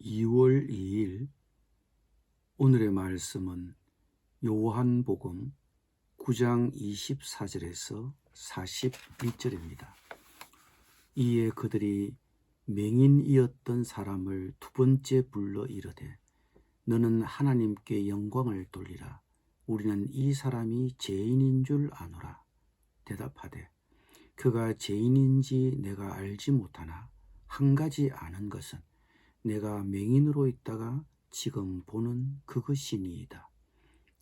2월 2일 오늘의 말씀은 요한복음 9장 24절에서 42절입니다. 이에 그들이 맹인이었던 사람을 두 번째 불러 이르되 너는 하나님께 영광을 돌리라. 우리는 이 사람이 죄인인 줄 아노라. 대답하되 그가 죄인인지 내가 알지 못하나 한 가지 아는 것은 내가 맹인으로 있다가 지금 보는 그것이니이다.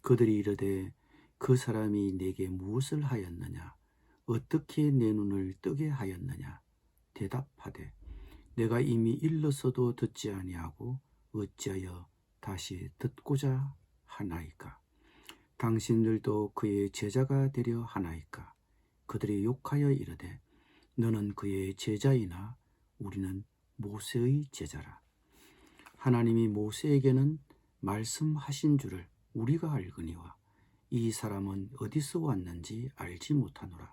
그들이 이르되 그 사람이 내게 무엇을 하였느냐? 어떻게 내 눈을 뜨게 하였느냐? 대답하되 내가 이미 일렀어도 듣지 아니하고 어찌하여 다시 듣고자 하나이까? 당신들도 그의 제자가 되려 하나이까? 그들이 욕하여 이르되 너는 그의 제자이나 우리는 모세의 제자라. 하나님이 모세에게는 말씀하신 줄을 우리가 알거니와 이 사람은 어디서 왔는지 알지 못하노라.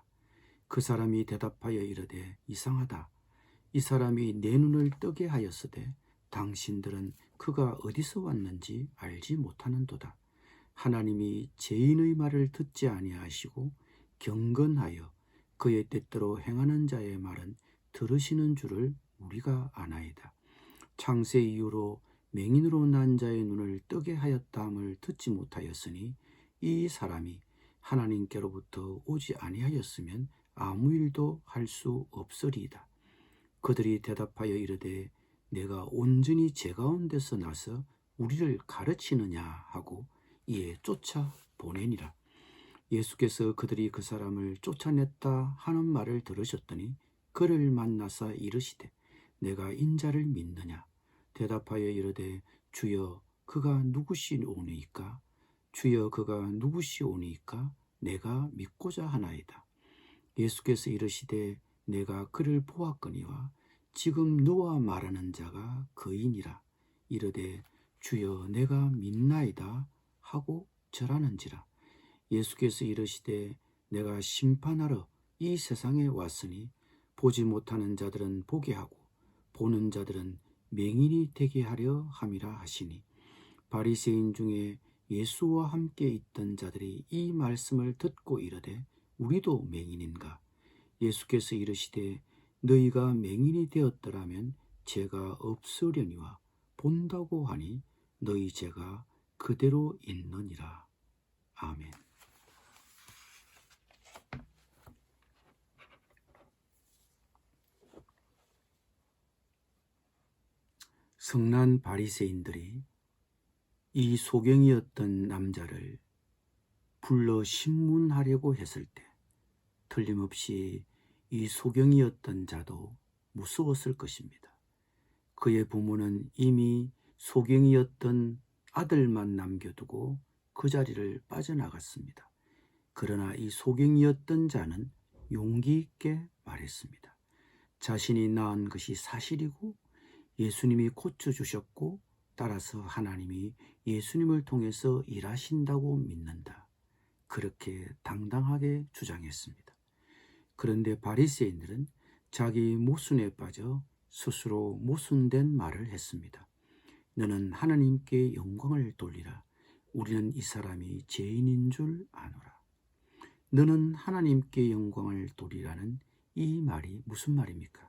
그 사람이 대답하여 이르되 이상하다. 이 사람이 내 눈을 뜨게 하였으되 당신들은 그가 어디서 왔는지 알지 못하는도다. 하나님이 죄인의 말을 듣지 아니하시고 경건하여 그의 뜻대로 행하는 자의 말은 들으시는 줄을 우리가 아나이다. 창세 이후로 맹인으로 난 자의 눈을 뜨게 하였다함을 듣지 못하였으니 이 사람이 하나님께로부터 오지 아니하였으면 아무 일도 할 수 없으리이다. 그들이 대답하여 이르되 내가 온전히 죄 가운데서 나서 우리를 가르치느냐 하고 이에 쫓아 보내니라. 예수께서 그들이 그 사람을 쫓아냈다 하는 말을 들으셨더니 그를 만나사 이르시되 내가 인자를 믿느냐? 대답하여 이르되 주여 그가 누구시오니이까? 주여 그가 누구시오니이까? 내가 믿고자 하나이다. 예수께서 이르시되 내가 그를 보았거니와 지금 너와 말하는 자가 그이니라. 이르되 주여 내가 믿나이다 하고 절하는지라. 예수께서 이르시되 내가 심판하러 이 세상에 왔으니 보지 못하는 자들은 보게 하고 보는 자들은 맹인이 되게 하려 함이라 하시니 바리새인 중에 예수와 함께 있던 자들이 이 말씀을 듣고 이르되 우리도 맹인인가? 예수께서 이르시되 너희가 맹인이 되었더라면 죄가 없으려니와 본다고 하니 너희 죄가 그대로 있느니라. 아멘. 성난 바리새인들이 이 소경이었던 남자를 불러 신문하려고 했을 때 틀림없이 이 소경이었던 자도 무서웠을 것입니다. 그의 부모는 이미 소경이었던 아들만 남겨두고 그 자리를 빠져나갔습니다. 그러나 이 소경이었던 자는 용기 있게 말했습니다. 자신이 낳은 것이 사실이고 예수님이 고쳐주셨고 따라서 하나님이 예수님을 통해서 일하신다고 믿는다. 그렇게 당당하게 주장했습니다. 그런데 바리새인들은 자기 모순에 빠져 스스로 모순된 말을 했습니다. 너는 하나님께 영광을 돌리라. 우리는 이 사람이 죄인인 줄 아노라. 너는 하나님께 영광을 돌리라는 이 말이 무슨 말입니까?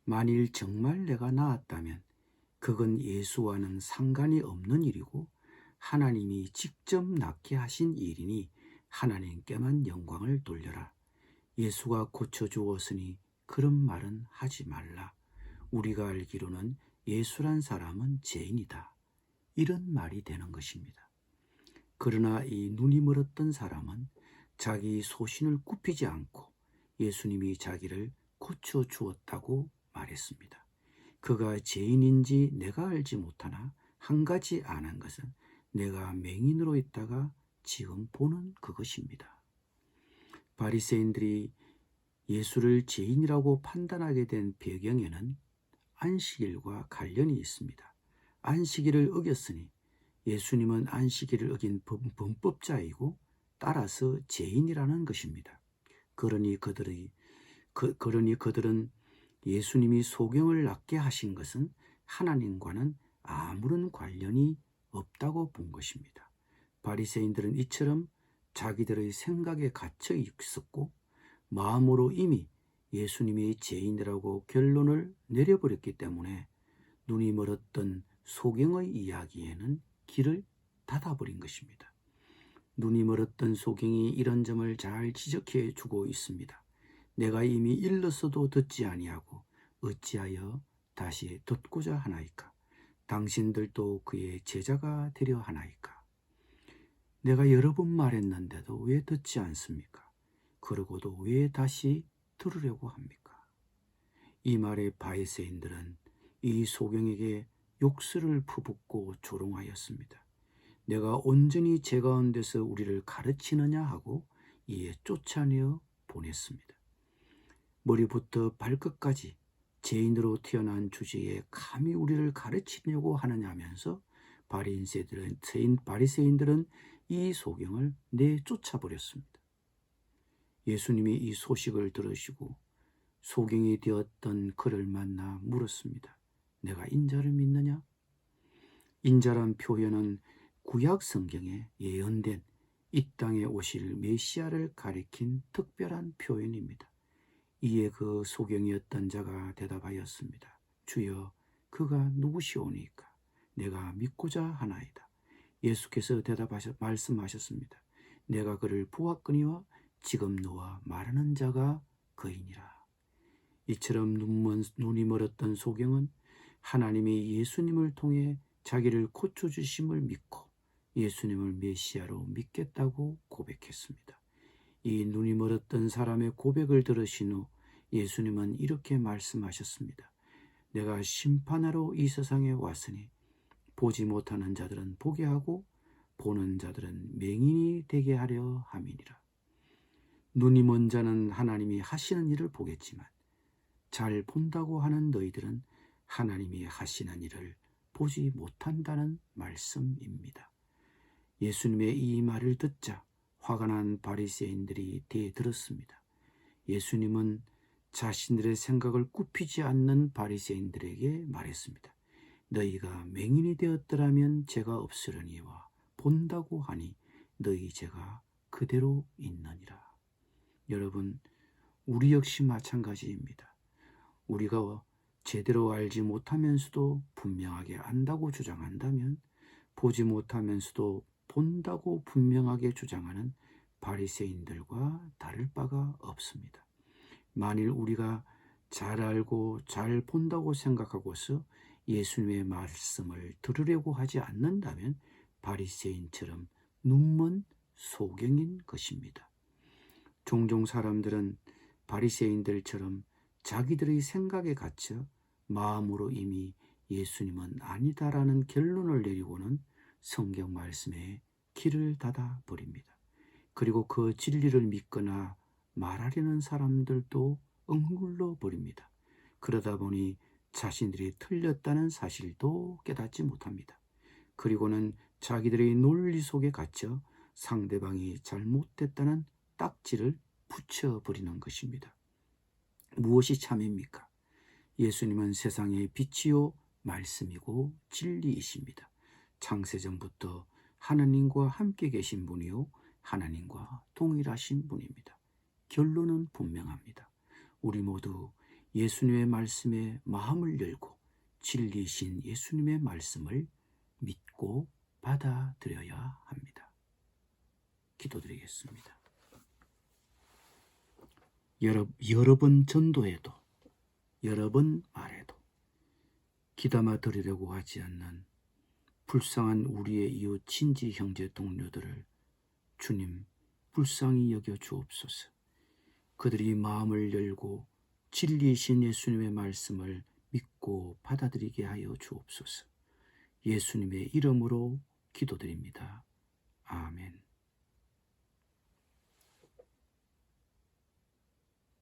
만일 정말 내가 낳았다면 그건 예수와는 상관이 없는 일이고 하나님이 직접 낳게 하신 일이니 하나님께만 영광을 돌려라. 예수가 고쳐주었으니 그런 말은 하지 말라. 우리가 알기로는 예수란 사람은 죄인이다. 이런 말이 되는 것입니다. 그러나 이 눈이 멀었던 사람은 자기 소신을 굽히지 않고 예수님이 자기를 고쳐주었다고 말했습니다. 그가 죄인인지 내가 알지 못하나 한 가지 아는 것은 내가 맹인으로 있다가 지금 보는 그것입니다. 바리새인들이 예수를 죄인이라고 판단하게 된 배경에는 안식일과 관련이 있습니다. 안식일을 어겼으니 예수님은 안식일을 어긴 범법자이고 따라서 죄인이라는 것입니다. 그러니 그들은 예수님이 소경을 낫게 하신 것은 하나님과는 아무런 관련이 없다고 본 것입니다. 바리새인들은 이처럼 자기들의 생각에 갇혀 있었고 마음으로 이미 예수님이 죄인이라고 결론을 내려버렸기 때문에 눈이 멀었던 소경의 이야기에는 길을 닫아버린 것입니다. 눈이 멀었던 소경이 이런 점을 잘 지적해 주고 있습니다. 내가 이미 일렀어도 듣지 아니하고 어찌하여 다시 듣고자 하나이까? 당신들도 그의 제자가 되려 하나이까? 내가 여러 번 말했는데도 왜 듣지 않습니까? 그러고도 왜 다시 들으려고 합니까? 이 말에 바리새인들은 이 소경에게 욕설을 퍼붓고 조롱하였습니다. 내가 온전히 제 가운데서 우리를 가르치느냐 하고 이에 쫓아내어 보냈습니다. 머리부터 발끝까지 죄인으로 태어난 주제에 감히 우리를 가르치려고 하느냐면서 바리새인들은 이 소경을 내쫓아버렸습니다. 예수님이 이 소식을 들으시고 소경이 되었던 그를 만나 물었습니다. 내가 인자를 믿느냐? 인자란 표현은 구약 성경에 예언된 이 땅에 오실 메시아를 가리킨 특별한 표현입니다. 이에 그 소경이었던 자가 대답하였습니다. 주여, 그가 누구시오니까? 내가 믿고자 하나이다. 예수께서 말씀하셨습니다. 내가 그를 보았거니와 지금 너와 말하는 자가 그이니라. 이처럼 눈이 멀었던 소경은 하나님이 예수님을 통해 자기를 고쳐주심을 믿고 예수님을 메시아로 믿겠다고 고백했습니다. 이 눈이 멀었던 사람의 고백을 들으신 후 예수님은 이렇게 말씀하셨습니다. 내가 심판하러 이 세상에 왔으니 보지 못하는 자들은 보게 하고 보는 자들은 맹인이 되게 하려 함이니라. 눈이 먼 자는 하나님이 하시는 일을 보겠지만 잘 본다고 하는 너희들은 하나님이 하시는 일을 보지 못한다는 말씀입니다. 예수님의 이 말을 듣자 화가 난 바리새인들이 대들었습니다. 예수님은 자신들의 생각을 굽히지 않는 바리새인들에게 말했습니다. 너희가 맹인이 되었더라면 죄가 없으려니와 본다고 하니 너희 죄가 그대로 있느니라. 여러분, 우리 역시 마찬가지입니다. 우리가 제대로 알지 못하면서도 분명하게 안다고 주장한다면 보지 못하면서도 본다고 분명하게 주장하는 바리새인들과 다를 바가 없습니다. 만일 우리가 잘 알고 잘 본다고 생각하고서 예수님의 말씀을 들으려고 하지 않는다면 바리새인처럼 눈먼 소경인 것입니다. 종종 사람들은 바리새인들처럼 자기들의 생각에 갇혀 마음으로 이미 예수님은 아니다라는 결론을 내리고는 성경 말씀에 길을 닫아 버립니다. 그리고 그 진리를 믿거나 말하려는 사람들도 억눌러 버립니다. 그러다 보니 자신들이 틀렸다는 사실도 깨닫지 못합니다. 그리고는 자기들의 논리 속에 갇혀 상대방이 잘못됐다는 딱지를 붙여버리는 것입니다. 무엇이 참입니까? 예수님은 세상의 빛이요 말씀이고 진리이십니다. 창세전부터 하나님과 함께 계신 분이요 하나님과 동일하신 분입니다. 결론은 분명합니다. 우리 모두 예수님의 말씀에 마음을 열고 진리이신 예수님의 말씀을 믿고 받아들여야 합니다. 기도드리겠습니다. 여러 번 전도해도 여러 번 말해도 귀담아 들으려고 하지 않는 불쌍한 우리의 이웃 친지 형제 동료들을 주님 불쌍히 여겨 주옵소서. 그들이 마음을 열고 진리이신 예수님의 말씀을 믿고 받아들이게 하여 주옵소서. 예수님의 이름으로 기도드립니다. 아멘.